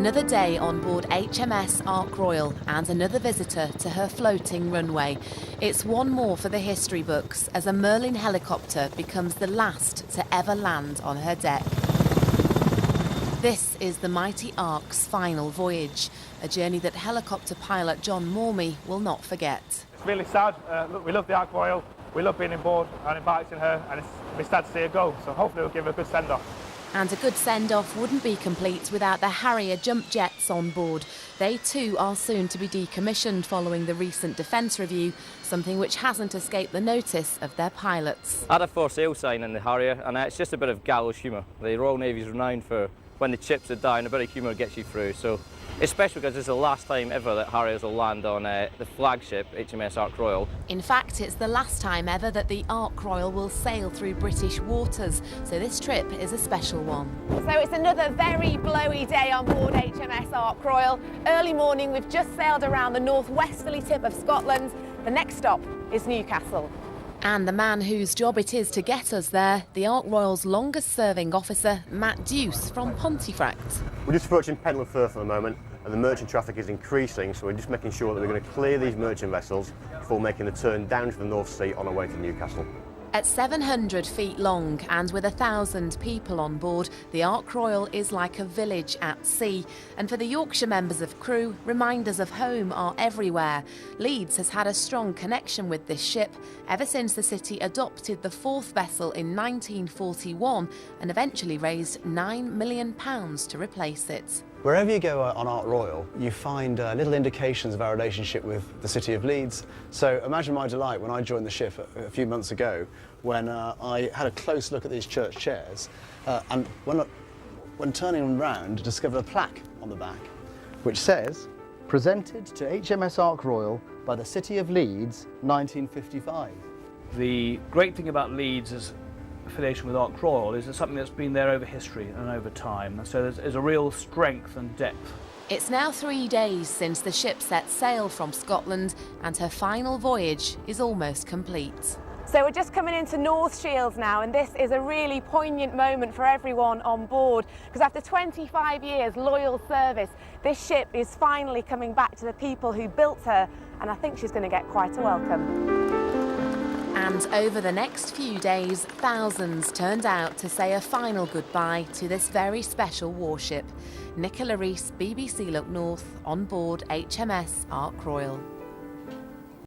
Another day on board HMS Ark Royal and another visitor to her floating runway. It's one more for the history books as a Merlin helicopter becomes the last to ever land on her deck. This is the mighty Ark's final voyage, a journey that helicopter pilot John Mormey will not forget. It's really sad. Look, we love the Ark Royal, we love being on board and embarking her, and it's sad to see her go, so hopefully we'll give her a good send-off. And a good send-off wouldn't be complete without the Harrier jump jets on board. They too are soon to be decommissioned following the recent defence review, something which hasn't escaped the notice of their pilots. I had a for sale sign in the Harrier, and it's just a bit of gallows humour. The Royal Navy's renowned for when the chips are down, a bit of humour gets you through. So it's special because it's the last time ever that Harriers will land on the flagship HMS Ark Royal. In fact, it's the last time ever that the Ark Royal will sail through British waters, so this trip is a special one. So it's another very blowy day on board HMS Ark Royal. Early morning, we've just sailed around the northwesterly tip of Scotland. The next stop is Newcastle. And the man whose job it is to get us there, the Ark Royal's longest-serving officer, Matt Deuce from Pontefract. We're just approaching Penland Firth at the moment, and the merchant traffic is increasing, so we're just making sure that we're going to clear these merchant vessels before making the turn down to the North Sea on our way to Newcastle. At 700 feet long and with 1,000 people on board, the Ark Royal is like a village at sea. And for the Yorkshire members of crew, reminders of home are everywhere. Leeds has had a strong connection with this ship ever since the city adopted the fourth vessel in 1941 and eventually raised £9 million to replace it. Wherever you go on Ark Royal, you find little indications of our relationship with the city of Leeds. So imagine my delight when I joined the ship a few months ago, when I had a close look at these church chairs, and when turning them round, discovered a plaque on the back, which says, "Presented to HMS Ark Royal by the City of Leeds, 1955. The great thing about Leeds is affiliation with Ark Royal is something that's been there over history and over time, so there's a real strength and depth. It's now 3 days since the ship set sail from Scotland and her final voyage is almost complete. So we're just coming into North Shields now, and this is a really poignant moment for everyone on board, because after 25 years loyal service, this ship is finally coming back to the people who built her, and I think she's going to get quite a welcome. And over the next few days, thousands turned out to say a final goodbye to this very special warship. Nicola Rees, BBC Look North, on board HMS Ark Royal.